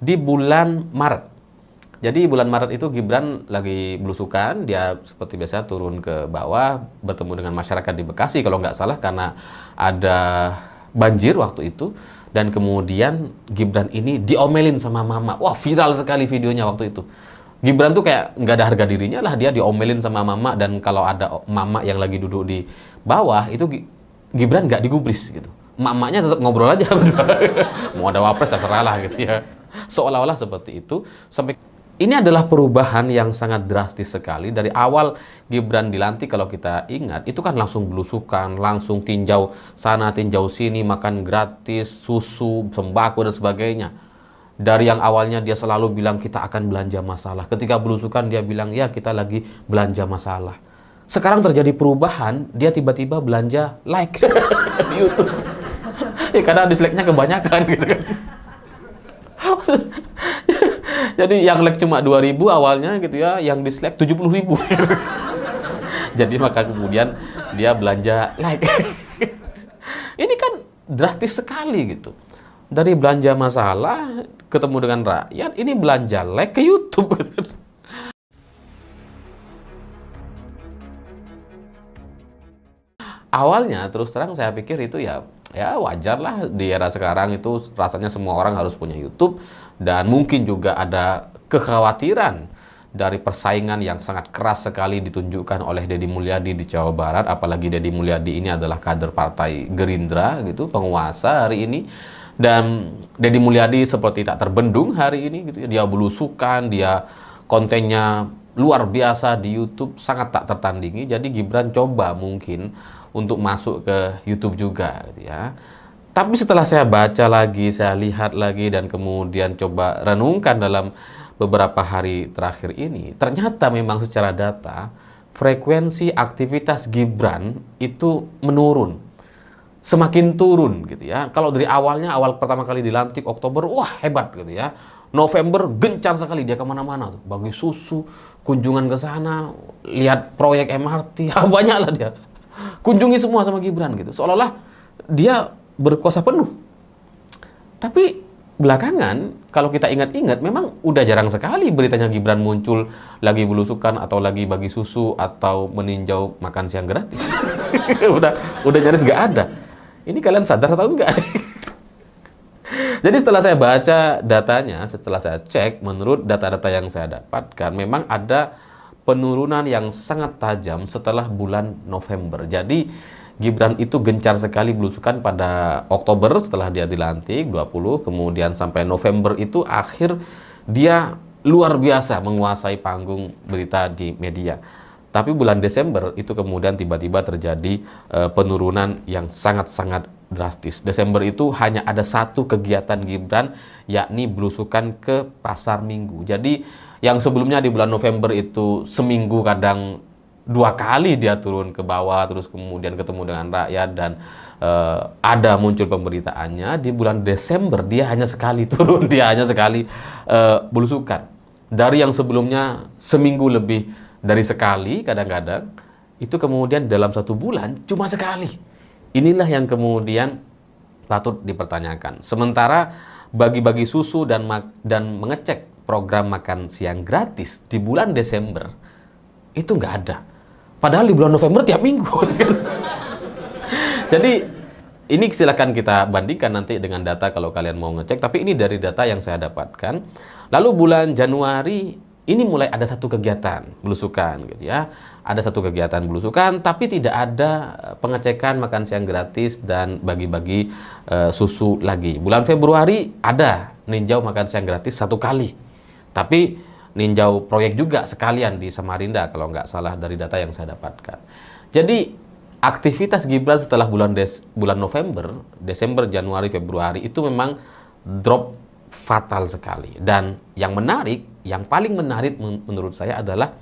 di bulan Maret. Jadi bulan Maret itu Gibran lagi belusukan, dia seperti biasa turun ke bawah, bertemu dengan masyarakat di Bekasi kalau nggak salah karena ada banjir waktu itu. Dan kemudian Gibran ini diomelin sama mama. Wah, viral sekali videonya waktu itu. Gibran tuh kayak nggak ada harga dirinya lah, dia diomelin sama mama, dan kalau ada mama yang lagi duduk di bawah itu Gibran nggak digubris gitu. Mamanya tetap ngobrol aja berdua. Mau ada wapres terserah lah gitu ya. Seolah-olah seperti itu. Sampai ini adalah perubahan yang sangat drastis sekali. Dari awal Gibran dilantik, kalau kita ingat, itu kan langsung belusukan, langsung tinjau sana, tinjau sini, makan gratis, susu, sembako, dan sebagainya. Dari yang awalnya dia selalu bilang kita akan belanja masalah. Ketika belusukan dia bilang ya kita lagi belanja masalah. Sekarang terjadi perubahan, dia tiba-tiba belanja like di YouTube. Ya karena dislike-nya kebanyakan gitu kan. Jadi yang like cuma 2.000 awalnya gitu ya, yang dislike 70.000. Jadi maka kemudian dia belanja like. Ini kan drastis sekali gitu. Dari belanja masalah ketemu dengan rakyat, ini belanja like ke YouTube. Awalnya terus terang saya pikir itu ya wajar lah, di era sekarang itu rasanya semua orang harus punya YouTube, dan mungkin juga ada kekhawatiran dari persaingan yang sangat keras sekali ditunjukkan oleh Deddy Mulyadi di Jawa Barat, apalagi Deddy Mulyadi ini adalah kader partai Gerindra gitu, penguasa hari ini. Dan Deddy Mulyadi seperti tak terbendung hari ini gitu ya. Dia belusukan, dia kontennya luar biasa di YouTube, sangat tak tertandingi. Jadi Gibran coba mungkin untuk masuk ke YouTube juga gitu ya. Tapi setelah saya baca lagi, saya lihat lagi, dan kemudian coba renungkan dalam beberapa hari terakhir ini, ternyata memang secara data frekuensi aktivitas Gibran itu menurun, semakin turun gitu ya. Kalau dari awal pertama kali dilantik Oktober, wah hebat gitu ya. November gencar sekali dia kemana-mana tuh, bagi susu, kunjungan ke sana, lihat proyek MRT, banyak lah dia kunjungi semua sama Gibran gitu, seolah-olah dia berkuasa penuh. Tapi belakangan kalau kita ingat-ingat, memang udah jarang sekali beritanya Gibran muncul lagi belusukan atau lagi bagi susu atau meninjau makan siang gratis. udah nyaris nggak ada. Ini kalian sadar atau enggak? Jadi setelah saya baca datanya, setelah saya cek, menurut data-data yang saya dapatkan, memang ada penurunan yang sangat tajam setelah bulan November. Jadi Gibran itu gencar sekali belusukan pada Oktober setelah dia dilantik 20, kemudian sampai November itu akhir dia luar biasa menguasai panggung berita di media. Tapi bulan Desember itu kemudian tiba-tiba terjadi penurunan yang sangat-sangat drastis. Desember itu hanya ada satu kegiatan Gibran, yakni belusukan ke pasar Minggu. Jadi yang sebelumnya di bulan November itu seminggu kadang 2 kali dia turun ke bawah, terus kemudian ketemu dengan rakyat, dan ada muncul pemberitaannya. Di bulan Desember dia hanya sekali turun, dia hanya sekali belusukan. Dari yang sebelumnya seminggu lebih dari sekali kadang-kadang, itu kemudian dalam 1 bulan cuma sekali. Inilah yang kemudian patut dipertanyakan. Sementara bagi-bagi susu dan mengecek program makan siang gratis di bulan Desember itu nggak ada. Padahal di bulan November tiap minggu. Jadi ini silakan kita bandingkan nanti dengan data kalau kalian mau ngecek. Tapi ini dari data yang saya dapatkan. Lalu bulan Januari ini mulai ada satu kegiatan belusukan gitu ya. Ada satu kegiatan belusukan, tapi tidak ada pengecekan makan siang gratis dan bagi-bagi susu lagi. Bulan Februari ada ninjau makan siang gratis 1 kali. Tapi ninjau proyek juga sekalian di Samarinda kalau nggak salah dari data yang saya dapatkan. Jadi aktivitas Gibran setelah bulan November, Desember, Januari, Februari itu memang drop fatal sekali. Dan yang menarik, yang paling menarik menurut saya adalah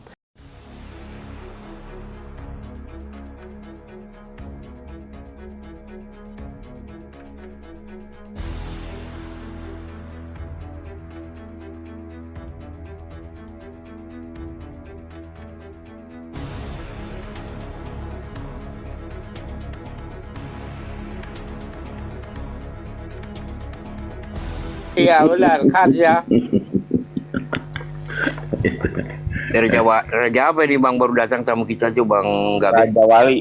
Iya benar, khas ya. Dari Jawa, Raja apa ini Bang baru datang tamu kita tuh Bang Gabi? Raja Wali.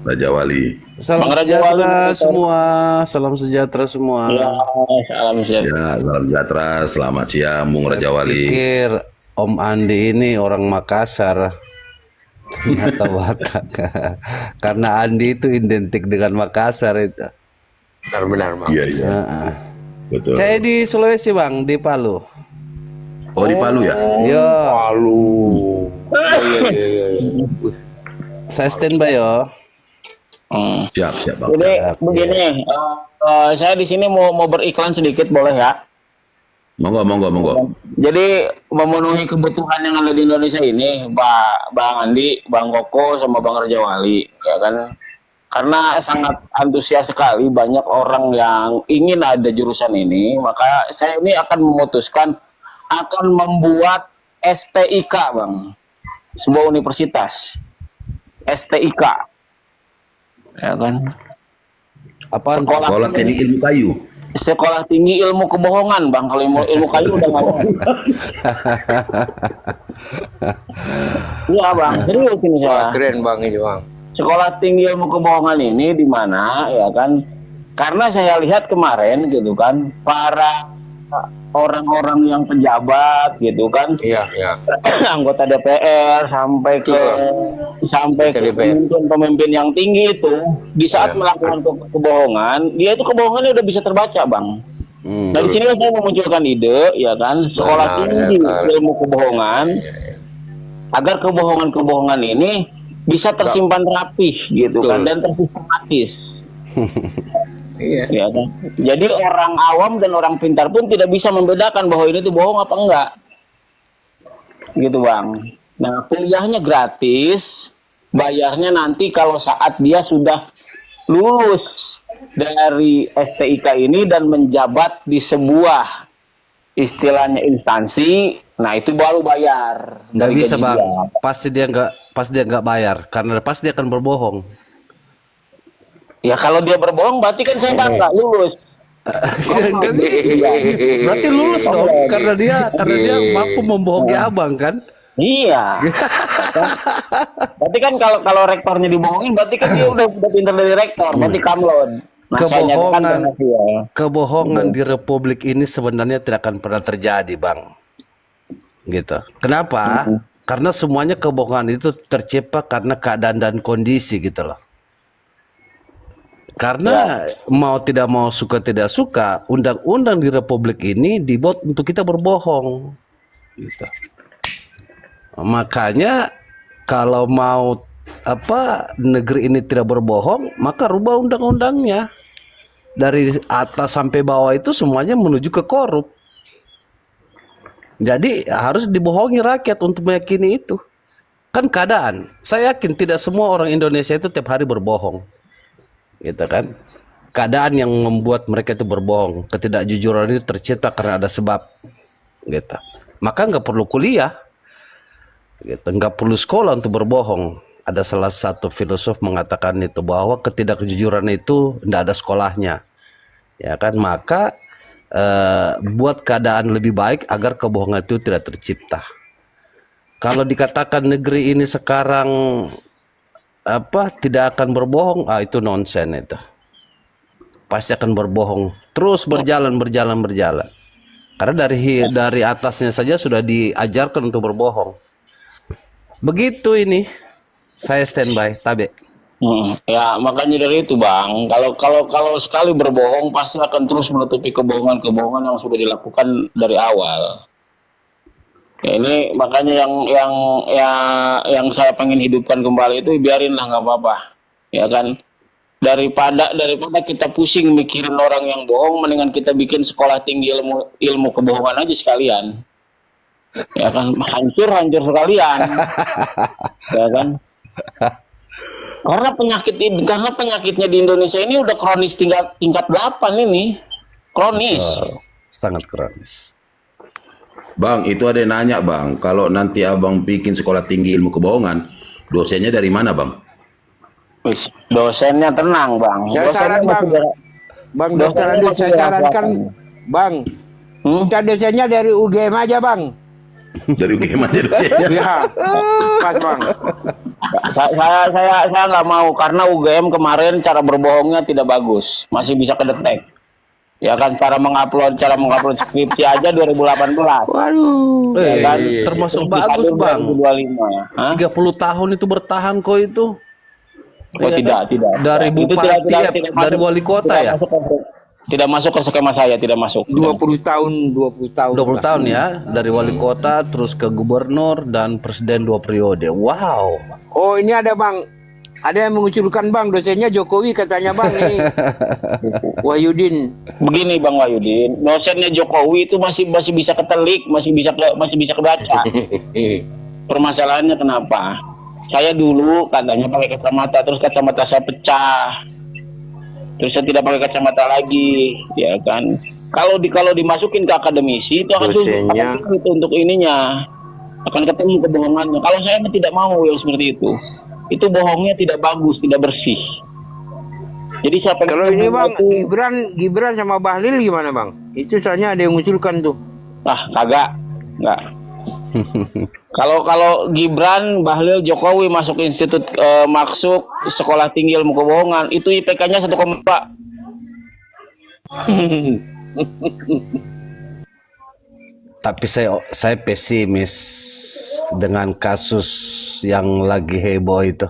Raja Wali. Salam Bang Raja sejahtera Wali, semua, salam sejahtera semua. Ya, salam sejahtera. Ya, salam sejahtera. Selamat siang, Bung Raja Wali. Pikir Om Andi ini orang Makassar, ternyata Batak. Karena Andi itu identik dengan Makassar itu. Benar Bang. Iya, iya. Heeh. Betul. Saya di Sulawesi Bang, di Palu. Oh, di Palu ya? Yo, Palu. Oh, iya. saya standby yo. Siap, siap, Bang. Jadi Siap, begini, saya di sini mau beriklan sedikit boleh ya? Monggo, monggo, monggo. Jadi memenuhi kebutuhan yang ada di Indonesia ini, Bang Andi, Bang Koko, sama Bang Raja Wali, ya kan? Karena sangat antusias sekali banyak orang yang ingin ada jurusan ini, maka saya ini akan memutuskan akan membuat STIK, Bang, sebuah universitas, STIK, ya kan? Apaan? Sekolah Teknik Ilmu Kayu. Sekolah Tinggi Ilmu Kebohongan, Bang. Kalau ilmu kayu udah nggak mau. Iya, Bang. Serius ini Wah, saya. keren Bang ini Bang. Sekolah Tinggi Ilmu Kebohongan ini di mana, ya kan? Karena saya lihat kemarin gitu kan, para orang-orang yang pejabat gitu kan, Iya. anggota DPR sampai ke pemimpin-pemimpin yang tinggi itu di saat melakukan kebohongan, dia itu kebohongannya udah bisa terbaca, Bang. Dari sini saya memunculkan ide, ya kan, sekolah tinggi ilmu kebohongan, agar kebohongan-kebohongan ini bisa tersimpan rapih gitu kan, dan tersistematis. Iya. Ya kan? Jadi orang awam dan orang pintar pun tidak bisa membedakan bahwa ini tuh bohong apa enggak. Gitu, Bang. Nah, kuliahnya gratis, bayarnya nanti kalau saat dia sudah lulus dari STIK ini dan menjabat di sebuah istilahnya instansi, nah itu baru bayar. Nggak dari bisa gaji Bang, dia. pasti dia nggak bayar, karena pasti dia akan berbohong. Ya kalau dia berbohong berarti kan saya nggak lulus. Nggak bisa. Berarti lulus dong, karena dia mampu membohongi abang kan? Iya. Berarti kan kalau rektornya dibohongin, berarti kan dia udah pintar dari rektor, berarti kamlon. Nah, saya nyatakan Kebohongan di Republik ini sebenarnya tidak akan pernah terjadi, Bang. Gitu. Kenapa? Karena semuanya kebohongan itu tercipta karena keadaan dan kondisi gitu loh. Karena mau tidak mau, suka tidak suka, undang-undang di Republik ini dibuat untuk kita berbohong. Gitu. Makanya kalau mau negeri ini tidak berbohong, maka rubah undang-undangnya. Dari atas sampai bawah itu semuanya menuju ke korup. Jadi harus dibohongi rakyat untuk meyakini itu. Kan keadaan. Saya yakin tidak semua orang Indonesia itu tiap hari berbohong. Gitu kan. Keadaan yang membuat mereka itu berbohong. Ketidakjujuran itu tercipta karena ada sebab. Gitu. Maka nggak perlu kuliah. Gitu. Nggak perlu sekolah untuk berbohong. Ada salah satu filosof mengatakan itu, bahwa ketidakjujuran itu tidak ada sekolahnya. Ya kan, maka buat keadaan lebih baik agar kebohongan itu tidak tercipta. Kalau dikatakan negeri ini sekarang tidak akan berbohong, itu nonsen itu. Pasti akan berbohong, terus berjalan. Karena dari atasnya saja sudah diajarkan untuk berbohong. Begitu ini. Saya standby, Tabe. Ya makanya dari itu, Bang. Kalau sekali berbohong pasti akan terus menutupi kebohongan yang sudah dilakukan dari awal. Ya, ini makanya yang saya pengen hidupkan kembali itu, biarinlah, nggak apa-apa, ya kan. Daripada kita pusing mikirin orang yang bohong, mendingan kita bikin sekolah tinggi ilmu kebohongan aja sekalian. Ya kan, hancur sekalian. Ya kan. Karena penyakitnya di Indonesia ini udah kronis tingkat 8 ini. Kronis. Sangat kronis. Bang, itu ada yang nanya, Bang. Kalau nanti Abang bikin sekolah tinggi ilmu kebohongan, dosennya dari mana, Bang? Dosennya tenang, Bang. Saya saran, Bang. Bang Dokter Andi, saya sarankan Bang, Hmm? kita dosennya dari UGM aja bang. Dari UGM aja dosennya. Ya, pas bang. Saya nggak mau karena UGM kemarin cara berbohongnya tidak bagus, masih bisa kedetek. Ya kan cara mengupload skripsi aja 2018. Waduh. Ya kan? termasuk Terus bagus disadur bang. 2025. Hah? 30 tahun itu bertahan kok itu. Oh Iya tidak. Dari Itu bupati, dari wali kota ya. Tidak masuk ke skema saya, tidak masuk. 20 tahun. 20 tahun ya, dari wali kota terus ke gubernur dan presiden 2 periode. Wow. Oh ini ada bang. Ada yang mengusulkan bang, dosennya Jokowi katanya bang ini. Wahyudin. Begini Bang Wahyudin, dosennya Jokowi itu masih bisa ketelik, masih bisa kebaca. Permasalahannya kenapa? Saya dulu katanya pakai kacamata, terus kacamata saya pecah. Terus saya tidak pakai kacamata lagi, ya kan? Kalau dimasukin ke akademisi itu akan Dosennya. sulit untuk ininya. Akan ketemu kebohongannya. Kalau saya tidak mau yang seperti itu. Itu bohongnya tidak bagus, tidak bersih. Jadi siapa yang Kalau ini bang, itu, Gibran sama Bahlil gimana bang? Itu soalnya ada yang mengusulkan tuh. kagak, enggak. Kalau Gibran, Bahlil, Jokowi masuk institut masuk sekolah tinggi ilmu kebohongan, itu IPK-nya 1,4. Tapi saya pesimis dengan kasus yang lagi heboh itu.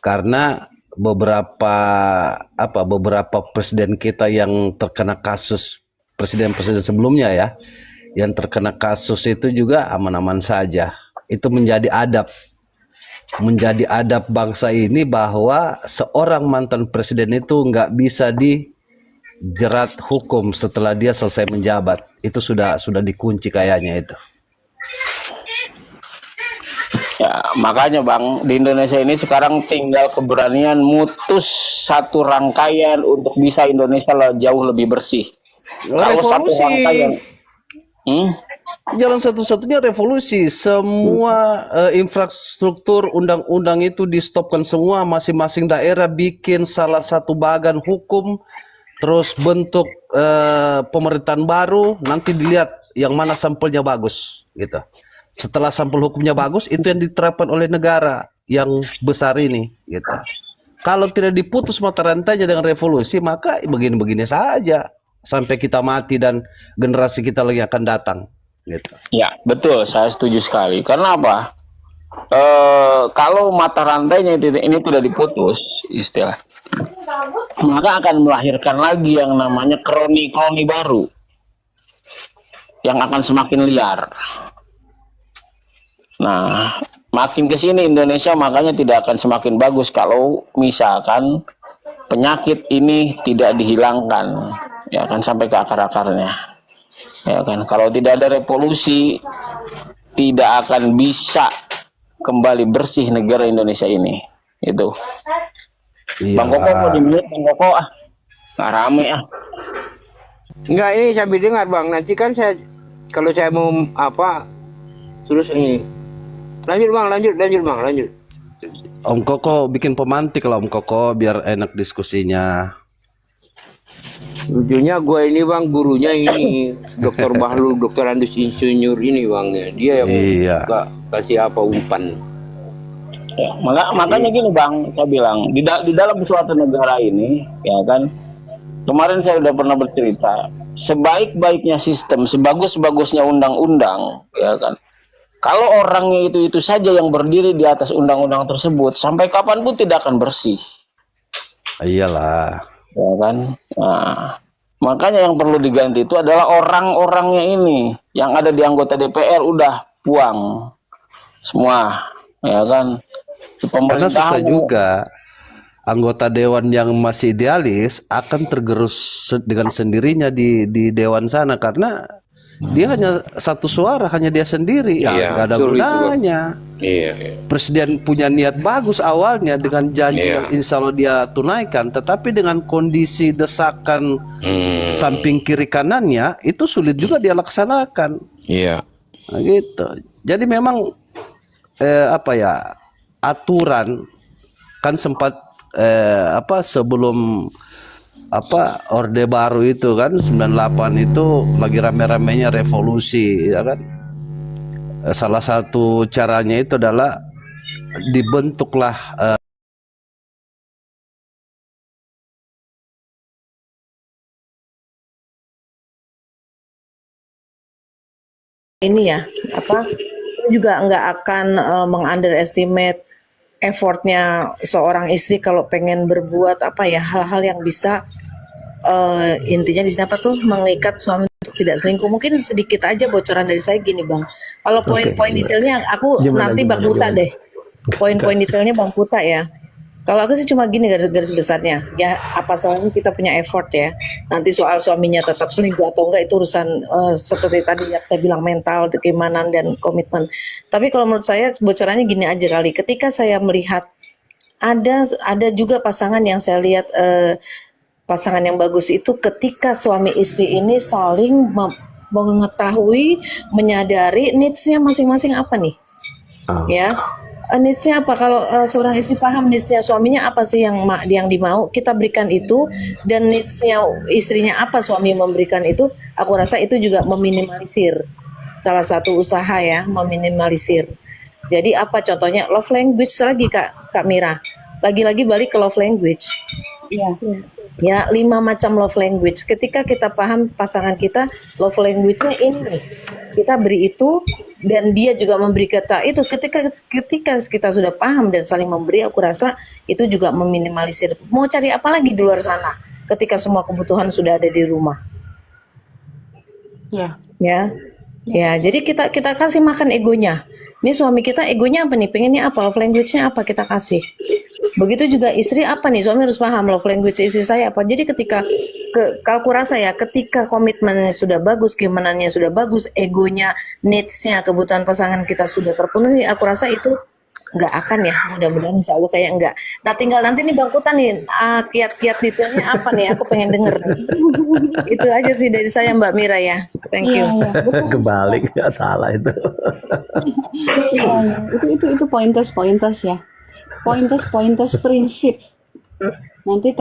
Karena beberapa presiden kita yang terkena kasus, presiden-presiden sebelumnya ya, yang terkena kasus itu juga aman-aman saja. Itu menjadi adab bangsa ini bahwa seorang mantan presiden itu nggak bisa dijerat hukum setelah dia selesai menjabat. Itu sudah dikunci kayaknya itu. Ya, makanya Bang, di Indonesia ini sekarang tinggal keberanian mutus satu rangkaian untuk bisa Indonesia jauh lebih bersih. Kalau satu Revolusi. rangkaian, Jalan satu-satunya revolusi. Semua infrastruktur undang-undang itu di-stopkan semua. Masing-masing daerah bikin salah satu bagan hukum, terus bentuk pemerintahan baru. Nanti dilihat yang mana sampelnya bagus, gitu. Setelah sampel hukumnya bagus, itu yang diterapkan oleh negara yang besar ini, gitu. Kalau tidak diputus mata rantainya dengan revolusi, maka begini-begini saja sampai kita mati dan generasi kita lagi akan datang, gitu. ya betul, saya setuju sekali. Karena apa? Kalau mata rantainya ini tidak diputus, istilah, maka akan melahirkan lagi yang namanya kroni-kroni baru yang akan semakin liar. Nah, makin ke sini Indonesia makanya tidak akan semakin bagus kalau misalkan penyakit ini tidak dihilangkan, ya kan, sampai ke akar-akarnya. Ya kan, kalau tidak ada revolusi tidak akan bisa kembali bersih negara Indonesia ini. Itu. Bang Koko mau di-mute, Bang Koko nggak rame Enggak, ini sambil dengar bang. Nanti kan kalau saya mau terus ini. Lanjut bang. Om Koko bikin pemantik lah Om Koko biar enak diskusinya. Lucunya gue ini bang, gurunya ini Dr. Bahlul, Dr. Andus Insinyur ini bang ya. Dia yang suka kasih umpan. Ya, makanya gini Bang, saya bilang di dalam suatu negara ini, ya kan, kemarin saya udah pernah bercerita, sebaik-baiknya sistem, sebagus-bagusnya undang-undang, ya kan, kalau orangnya itu saja yang berdiri di atas undang-undang tersebut, sampai kapanpun tidak akan bersih. Iyalah. Ya kan. Nah, makanya yang perlu diganti itu adalah orang-orangnya ini, yang ada di anggota DPR udah buang semua, ya kan. Karena susah juga anggota dewan yang masih idealis akan tergerus dengan sendirinya di dewan sana karena dia hanya satu suara, hanya dia sendiri, ya nggak ada gunanya. Iya. Presiden punya niat bagus awalnya dengan janji yang insya Allah dia tunaikan, tetapi dengan kondisi desakan samping kiri kanannya itu sulit juga dia laksanakan. Iya. Nah, gitu. Jadi memang aturan kan sempat sebelum apa Orde Baru itu kan 98 itu lagi rame-ramenya revolusi ya kan. Salah satu caranya itu adalah dibentuklah ini ya, apa juga nggak akan meng-underestimate effortnya seorang istri kalau pengen berbuat apa ya hal-hal yang bisa intinya di sini apa tuh mengikat suami untuk tidak selingkuh. Mungkin sedikit aja bocoran dari saya gini bang. Kalau poin-poin detailnya aku nanti bang Puta deh. Poin-poin detailnya bang Puta ya. Kalau aku sih cuma gini garis besarnya, ya apa salahnya kita punya effort ya. Nanti soal suaminya tetap selingkuh atau enggak itu urusan seperti tadi yang saya bilang mental, keimanan dan komitmen. Tapi kalau menurut saya bocorannya gini aja kali. Ketika saya melihat ada juga pasangan yang saya lihat pasangan yang bagus itu ketika suami istri ini saling mengetahui, menyadari needs-nya masing-masing apa nih, ya. Needs-nya apa? Kalau seorang istri paham needs-nya suaminya apa sih yang dimau, kita berikan itu, dan needs-nya istrinya apa, suami memberikan itu, aku rasa itu juga meminimalisir. Salah satu usaha ya, meminimalisir. Jadi apa contohnya? Love language lagi Kak Mira. Lagi-lagi balik ke love language. Iya. Ya, 5 macam love language. Ketika kita paham pasangan kita, love language-nya ini nih. Kita beri itu dan dia juga memberi kita itu. Ketika kita sudah paham dan saling memberi, aku rasa itu juga meminimalisir. Mau cari apa lagi di luar sana ketika semua kebutuhan sudah ada di rumah. Ya. Ya, jadi kita kasih makan egonya. Ini suami kita egonya apa nih? Pengennya apa? Love language-nya apa? Kita kasih. Begitu juga istri apa nih? Suami harus paham love language istri saya apa. Jadi ketika aku rasa ya, ketika komitmennya sudah bagus, keimanannya sudah bagus, egonya, needs-nya, kebutuhan pasangan kita sudah terpenuhi, aku rasa itu nggak akan ya, mudah-mudahan insya Allah kayak enggak. Nah tinggal nanti nih Bang Kutan nih, kiat-kiat detailnya apa nih, aku pengen denger. Itu aja sih dari saya Mbak Mira ya, thank you. Iya, betul. kebalik, nggak salah itu. Iya, itu pointers ya. Pointers prinsip. Nanti